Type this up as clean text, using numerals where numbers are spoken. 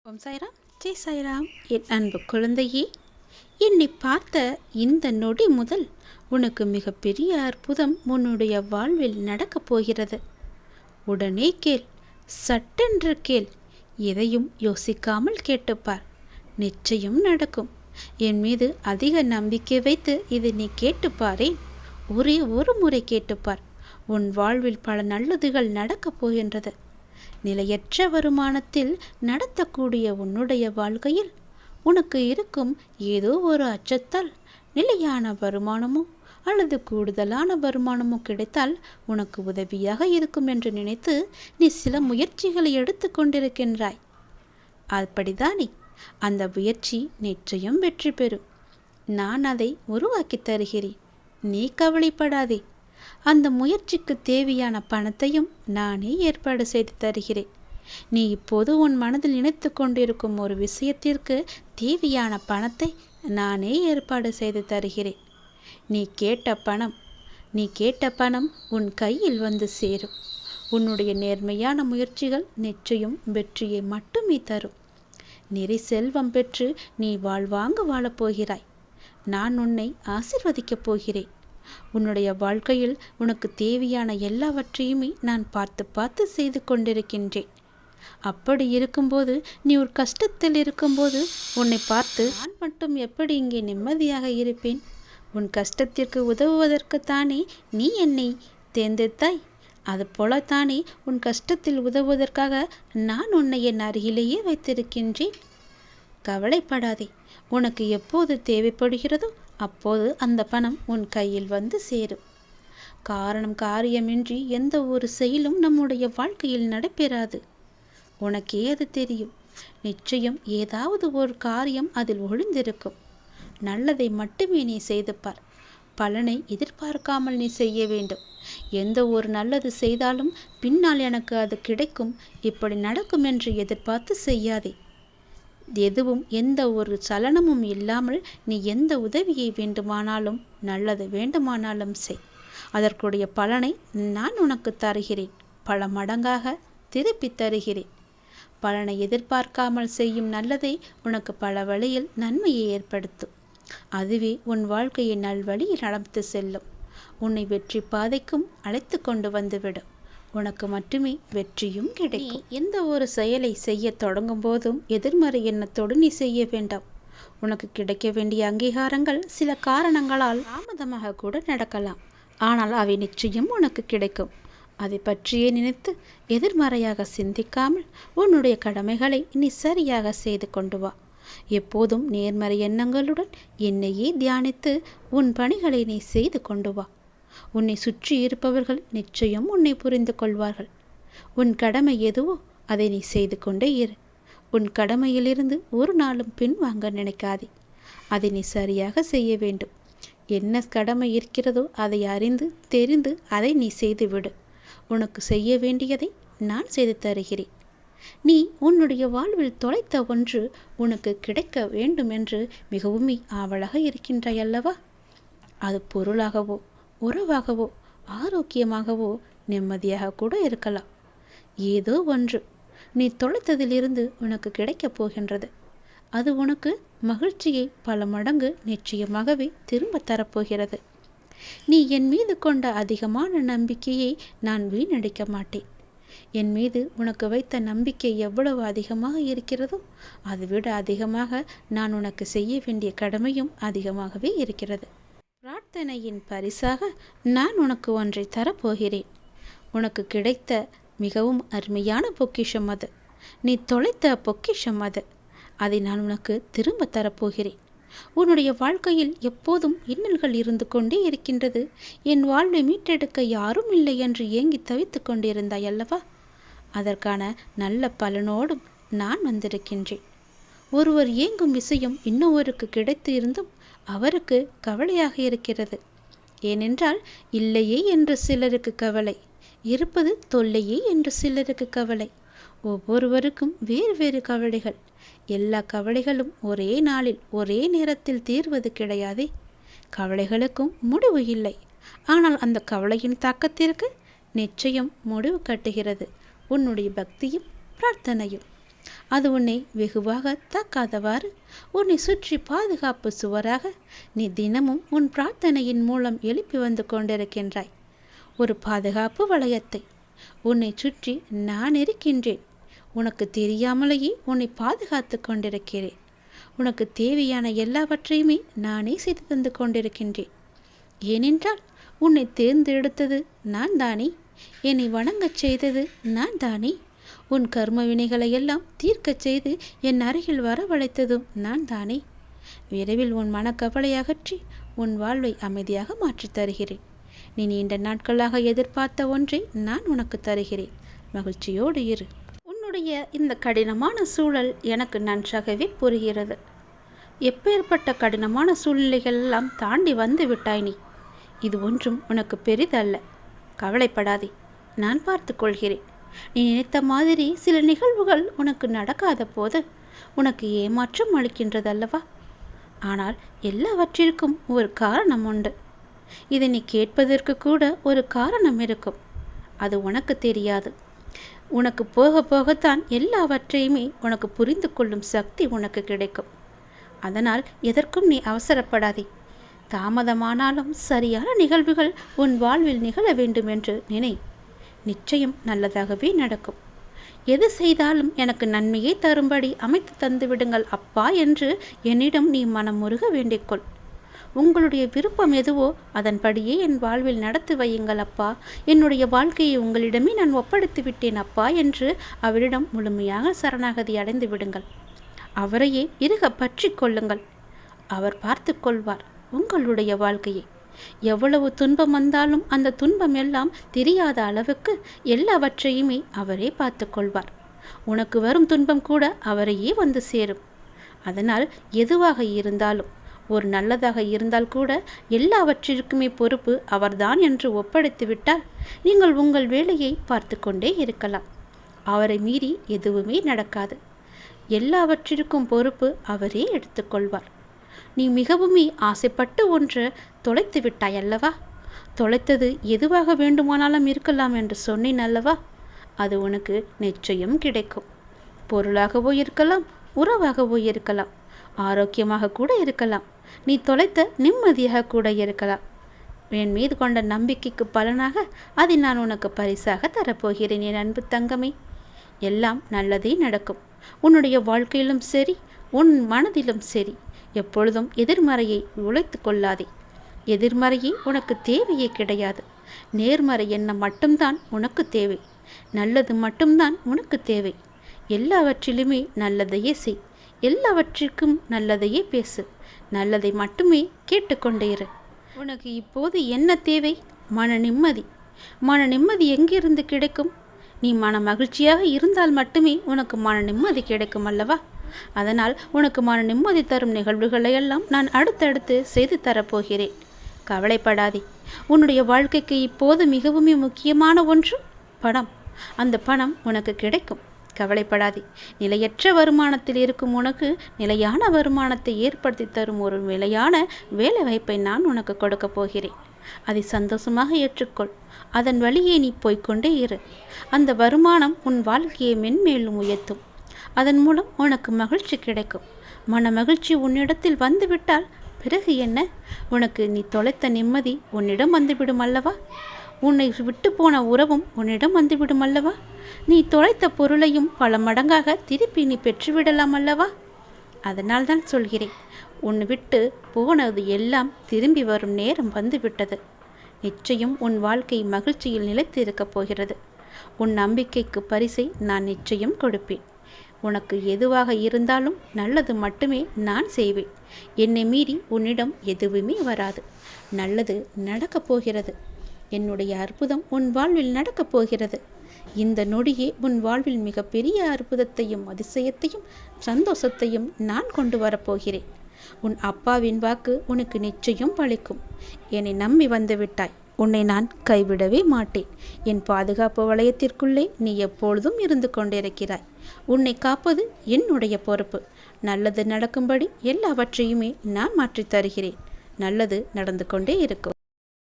ஓம் சாய்ராம், ஜெய் சாய்ராம். என் அன்பு குழந்தையே, என்னை பார்த்த இந்த நொடி முதல் உனக்கு மிகப்பெரிய அற்புதம் உன்னுடைய வாழ்வில் நடக்கப் போகிறது. உடனே கேள், சட்டென்று கேள், எதையும் யோசிக்காமல் கேட்டுப்பார். நிச்சயம் நடக்கும். என் மீது அதிக நம்பிக்கை வைத்து இதை நீ கேட்டுப்பாரேன். ஒரே ஒரு முறை கேட்டுப்பார். உன் வாழ்வில் பல நல்லதுகள் நடக்கப் போகின்றது. நிலையற்ற வருமானத்தில் நடத்தக்கூடிய உன்னுடைய வாழ்க்கையில் உனக்கு இருக்கும் ஏதோ ஒரு அச்சத்தால் நிலையான வருமானமோ அல்லது கூடுதலான வருமானமோ கிடைத்தால் உனக்கு உதவியாக இருக்கும் என்று நினைத்து நீ சில முயற்சிகளை எடுத்து கொண்டிருக்கின்றாய். அப்படிதானே? அந்த முயற்சி நிச்சயம் வெற்றி பெறும். நான் அதை உருவாக்கி தருகிறேன். நீ கவலைப்படாதே. அந்த முயற்சிக்கு தேவையான பணத்தையும் நானே ஏற்பாடு செய்து தருகிறேன். நீ இப்போது உன் மனதில் நினைத்து கொண்டிருக்கும் ஒரு விஷயத்திற்கு தேவையான பணத்தை நானே ஏற்பாடு செய்து தருகிறேன். நீ கேட்ட பணம் உன் கையில் வந்து சேரும். உன்னுடைய நேர்மையான முயற்சிகள் நிச்சயம் வெற்றியை மட்டுமே தரும். நிறை செல்வம் பெற்று நீ வாழ்வாங்க வாழப்போகிறாய். நான் உன்னை ஆசிர்வதிக்கப் போகிறேன். உன்னுடைய வாழ்க்கையில் உனக்கு தேவையான எல்லாவற்றையுமே நான் பார்த்து செய்து கொண்டிருக்கின்றேன். அப்படி இருக்கும்போது, நீ ஒரு கஷ்டத்தில் இருக்கும்போது உன்னை பார்த்து நான் மட்டும் எப்படி இங்கே நிம்மதியாக இருப்பேன்? உன் கஷ்டத்திற்கு உதவுவதற்குத்தானே நீ என்னை தேர்ந்தெடுத்தாய். அதுபோலத்தானே உன் கஷ்டத்தில் உதவுவதற்காக நான் உன்னை என் அருகிலேயே வைத்திருக்கின்றேன். கவலைப்படாதே. உனக்கு எப்போது தேவைப்படுகிறதோ அப்போது அந்த பணம் உன் கையில் வந்து சேரும். காரியமின்றி எந்த ஒரு செயலும் நம்முடைய வாழ்க்கையில் நடைபெறாது. உனக்கே அது தெரியும். நிச்சயம் ஏதாவது ஒரு காரியம் அதில் ஒளிந்திருக்கும். நல்லதை மட்டுமே நீ செய்து பார். பலனை எதிர்பார்க்காமல் நீ செய்ய வேண்டும். எந்த ஒரு நல்லது செய்தாலும் பின்னால் எனக்கு அது கிடைக்கும், இப்படி நடக்கும் என்று எதிர்பார்த்து செய்யாதே. எதுவும் எந்த ஒரு சலனமும் இல்லாமல் நீ எந்த உதவியை வேண்டுமானாலும் நல்லது வேண்டுமானாலும் செய். அதற்குடைய பலனை நான் உனக்கு தருகிறேன். பல மடங்காக திருப்பி தருகிறேன். பலனை எதிர்பார்க்காமல் செய்யும் நல்லதை உனக்கு பல வழியில் நன்மையை ஏற்படுத்தும். அதுவே உன் வாழ்க்கையை நல்வழியில் நடந்து செல்லும். உன்னை வெற்றி பாதைக்கும் அழைத்து கொண்டு வந்துவிடும். உனக்கு மட்டுமே வெற்றியும் கிடைக்கும். எந்த ஒரு செயலை செய்ய தொடங்கும் போதும் எதிர்மறை எண்ணத்தோடு நீ செய்ய வேண்டாம். உனக்கு கிடைக்க வேண்டிய அங்கீகாரங்கள் சில காரணங்களால் தாமதமாக கூட நடக்கலாம். ஆனால் அவை நிச்சயம் உனக்கு கிடைக்கும். அதை பற்றியே நினைத்து எதிர்மறையாக சிந்திக்காமல் உன்னுடைய கடமைகளை நீ சரியாக செய்து கொண்டு வா. எப்போதும் நேர்மறை எண்ணங்களுடன் என்னையே தியானித்து உன் பணிகளை நீ செய்து கொண்டு வா. உன்னை சுற்றி இருப்பவர்கள் நிச்சயம் உன்னை புரிந்து கொள்வார்கள். உன் கடமை எதுவோ அதை நீ செய்து கொண்டே இரு. உன் கடமையிலிருந்து ஒரு நாளும் பின்வாங்க நினைக்காதே. அதை நீ சரியாக செய்ய வேண்டும். என்ன கடமை இருக்கிறதோ அதை அறிந்து தெரிந்து அதை நீ செய்துவிடு. உனக்கு செய்ய வேண்டியதை நான் செய்து தருகிறேன். நீ உன்னுடைய வாழ்வில் தொலைத்த ஒன்று உனக்கு கிடைக்க வேண்டும் என்று மிகவும் ஆவலாக இருக்கின்றாய் அல்லவா? அது பொருளாகவோ உறவாகவோ ஆரோக்கியமாகவோ நிம்மதியாக கூட இருக்கலாம். ஏதோ ஒன்று நீ தொலைத்ததிலிருந்து உனக்கு கிடைக்கப் போகின்றது. அது உனக்கு மகிழ்ச்சியை பல மடங்கு நிச்சயமாகவே திரும்ப தரப்போகிறது. நீ என் மீது கொண்ட அதிகமான நம்பிக்கையை நான் வீணடிக்க மாட்டேன். என் மீது உனக்கு வைத்த நம்பிக்கை எவ்வளவு அதிகமாக இருக்கிறதோ அதைவிட அதிகமாக நான் உனக்கு செய்ய வேண்டிய கடமையும் அதிகமாகவே இருக்கிறது. பிரார்த்தனையின் பரிசாக நான் உனக்கு ஒன்றை தரப்போகிறேன். உனக்கு கிடைத்த மிகவும் அருமையான பொக்கிஷம் அது. நீ தொலைத்த பொக்கிஷம் அது. அதை நான் உனக்கு திரும்ப தரப்போகிறேன். உன்னுடைய வாழ்க்கையில் எப்போதும் இன்னல்கள் இருந்து கொண்டே இருக்கின்றது. என் வாழ்வை மீட்டெடுக்க யாரும் இல்லை என்று ஏங்கி தவித்து கொண்டிருந்தாய் அல்லவா? அதற்கான நல்ல பலனோடும் நான் வந்திருக்கின்றேன். ஒருவர் ஏங்கும் விஷயம் இன்னொருவருக்கு கிடைத்து இருந்தும் அவருக்கு கவலையாக இருக்கிறது. ஏனென்றால் இல்லையே என்று சிலருக்கு கவலை, இருப்பது தொல்லையே என்று சிலருக்கு கவலை. ஒவ்வொருவருக்கும் வேறு வேறு கவலைகள். எல்லா கவலைகளும் ஒரே நாளில் ஒரே நேரத்தில் தீர்வது கிடையாதே. கவலைகளுக்கும் முடிவு இல்லை. ஆனால் அந்த கவலையின் தாக்கத்திற்கு நிச்சயம் முடிவு கட்டுகிறது உன்னுடைய பக்தியும் பிரார்த்தனையும். அது உன்னை வெகுவாக தாக்காதவாறு உன்னை சுற்றி பாதுகாப்பு சுவராக நீ தினமும் உன் பிரார்த்தனையின் மூலம் எழுப்பி வந்து கொண்டிருக்கின்றாய். ஒரு பாதுகாப்பு வளையத்தை உன்னை சுற்றி நான் இருக்கின்றேன். உனக்கு தெரியாமலேயே உன்னை பாதுகாத்து கொண்டிருக்கிறேன். உனக்கு தேவையான எல்லாவற்றையுமே நானே செய்து தந்து கொண்டிருக்கின்றேன். ஏனென்றால் உன்னை தேர்ந்தெடுத்தது நான் தானே. என்னை வணங்கச் செய்தது நான் தானே. உன் கர்ம வினைகளை எல்லாம் தீர்க்கச் செய்து என் அருகில் வரவழைத்ததும் நான் தானே. விரைவில் உன் மனக்கவலை அகற்றி உன் வாழ்வை அமைதியாக மாற்றித் தருகிறேன். நீ நீண்ட நாட்களாக எதிர்பார்த்த ஒன்றை நான் உனக்கு தருகிறேன். மகிழ்ச்சியோடு இரு. உன்னுடைய இந்த கடினமான சூழல் எனக்கு நன்றாகவே புரிகிறது. எப்பேற்பட்ட கடினமான சூழ்நிலைகள் எல்லாம் தாண்டி வந்து விட்டாய் நீ. இது ஒன்றும் உனக்கு பெரிதல்ல. கவலைப்படாதே, நான் பார்த்து கொள்கிறேன். நீ நினைத்த மாதிரி சில நிகழ்வுகள் உனக்கு நடக்காத போது உனக்கு ஏமாற்றம் அளிக்கின்றதல்லவா? ஆனால் எல்லாவற்றிற்கும் ஒரு காரணம் உண்டு. இதை நீ கேட்பதற்கு கூட ஒரு காரணம் இருக்கும். அது உனக்கு தெரியாது. உனக்கு போக போகத்தான் எல்லாவற்றையுமே உனக்கு புரிந்து கொள்ளும் சக்தி உனக்கு கிடைக்கும். அதனால் எதற்கும் நீ அவசரப்படாதே. தாமதமானாலும் சரியான நிகழ்வுகள் உன் வாழ்வில் நிகழ வேண்டும் என்று நினை. நிச்சயம் நல்லதாகவே நடக்கும். எது செய்தாலும் எனக்கு நன்மையை தரும்படி அமைத்து தந்து விடுங்கள் அப்பா என்று என்னிடம் நீ மனமுருக வேண்டிக்கொள். உங்களுடைய விருப்பம் எதுவோ அதன்படியே என் வாழ்வில் நடத்தி வையுங்கள் அப்பா. என்னுடைய வாழ்க்கையை உங்களிடமே நான் ஒப்படைத்து விட்டேன் அப்பா என்று அவரிடம் முழுமையாக சரணாகதி அடைந்து விடுங்கள். அவரையே இறுக பற்றி கொள்ளுங்கள். அவர் பார்த்து கொள்வார் உங்களுடைய வாழ்க்கையை. எவ்வளவு துன்பம் வந்தாலும் அந்த துன்பம் எல்லாம் தெரியாத அளவுக்கு எல்லாவற்றையுமே அவரே பார்த்து கொள்வார். உனக்கு வரும் துன்பம் கூட அவரையே வந்து சேரும். அதனால் எதுவாக இருந்தாலும், ஒரு நல்லதாக இருந்தால் கூட எல்லாவற்றிற்குமே பொறுப்பு அவர்தான் என்று ஒப்படைத்து விட்டால் நீங்கள் உங்கள் வேலையை பார்த்து கொண்டே இருக்கலாம். அவரை மீறி எதுவுமே நடக்காது. எல்லாவற்றிற்கும் பொறுப்பு அவரே எடுத்துக்கொள்வார். நீ மிகவுமே ஆசைப்பட்டு ஒன்று தொலைத்து விட்டாய் அல்லவா? தொலைத்தது எதுவாக வேண்டுமானாலும் இருக்கலாம் என்று சொன்னேன் அல்லவா? அது உனக்கு நிச்சயம் கிடைக்கும். பொருளாகவோ இருக்கலாம், உறவாகவோ இருக்கலாம், ஆரோக்கியமாக கூட இருக்கலாம், நீ தொலைத்த நிம்மதியாக கூட இருக்கலாம். என் மீது கொண்ட நம்பிக்கைக்கு பலனாக அதை நான் உனக்கு பரிசாக தரப்போகிறேன் என் அன்பு தங்கமே. எல்லாம் நல்லதே நடக்கும். உன்னுடைய வாழ்க்கையிலும் சரி, உன் மனதிலும் சரி, எப்பொழுதும் எதிர்மறையை உழைத்து கொள்ளாதே. எதிர்மறையே உனக்கு தேவையே கிடையாது. நேர்மறை எண்ணம் மட்டும்தான் உனக்கு தேவை. நல்லது மட்டும்தான் உனக்கு தேவை. எல்லாவற்றிலுமே நல்லதையே செய். எல்லாவற்றிற்கும் நல்லதையே பேசு. நல்லதை மட்டுமே கேட்டுக்கொண்டே இரு. உனக்கு இப்போது என்ன தேவை? மன நிம்மதி. மன நிம்மதி எங்கிருந்து கிடைக்கும்? நீ மன மகிழ்ச்சியாக இருந்தால் மட்டுமே உனக்கு மன நிம்மதி கிடைக்கும் அல்லவா? அதனால் உனக்கு மன நிம்மதி தரும் நிகழ்வுகளை எல்லாம் நான் அடுத்தடுத்து செய்து தரப்போகிறேன். கவலைப்படாதே. உன்னுடைய வாழ்க்கைக்கு இப்போது மிகவும் முக்கியமான ஒன்று பணம். அந்த பணம் உனக்கு கிடைக்கும். கவலைப்படாதே. நிலையற்ற வருமானத்தில் இருக்கும் உனக்கு நிலையான வருமானத்தை ஏற்படுத்தி தரும் ஒரு நிலையான வேலை வாய்ப்பை நான் உனக்கு கொடுக்க போகிறேன். அதை சந்தோஷமாக ஏற்றுக்கொள். அதன் வழியே நீ போய்கொண்டே இரு. அந்த வருமானம் உன் வாழ்க்கையை மென்மேலும் உயர்த்தும். அதன் மூலம் உனக்கு மகிழ்ச்சி கிடைக்கும். மன மகிழ்ச்சி உன்னிடத்தில் வந்துவிட்டால் பிறகு என்ன? உனக்கு நீ தொலைத்த நிம்மதி உன்னிடம் வந்துவிடும் அல்லவா? உன்னை விட்டு போன உறவும் உன்னிடம் வந்துவிடும் அல்லவா? நீ தொலைத்த பொருளையும் பல மடங்காக திருப்பி நீ பெற்றுவிடலாம் அல்லவா? அதனால் தான் சொல்கிறேன், உன்னை விட்டு போனது எல்லாம் திரும்பி வரும் நேரம் வந்துவிட்டது. நிச்சயம் உன் வாழ்க்கை மகிழ்ச்சியில் நிலைத்து இருக்கப் போகிறது. உன் நம்பிக்கைக்கு பரிசை நான் நிச்சயம் கொடுப்பேன். உனக்கு எதுவாக இருந்தாலும் நல்லது மட்டுமே நான் செய்வேன். என்னை மீறி உன்னிடம் எதுவுமே வராது. நல்லது நடக்கப் போகிறது. என்னுடைய அற்புதம் உன் வாழ்வில் நடக்கப் போகிறது. இந்த நொடியே உன் வாழ்வில் மிகப்பெரிய அற்புதத்தையும் அதிசயத்தையும் சந்தோஷத்தையும் நான் கொண்டு வரப்போகிறேன். உன் அப்பாவின் வாக்கு உனக்கு நிச்சயம் பலிக்கும். என்னை நம்பி வந்து விட்டாய். உன்னை நான் கைவிடவே மாட்டேன். என் பாதுகாப்பு வளையத்திற்குள்ளே நீ எப்பொழுதும் இருந்து கொண்டிருக்கிறாய். உன்னை காப்பது என்னுடைய பொறுப்பு. நல்லது நடக்கும்படி எல்லாவற்றையுமே நான் மாற்றித் தருகிறேன். நல்லது நடந்து கொண்டே இருக்கும்.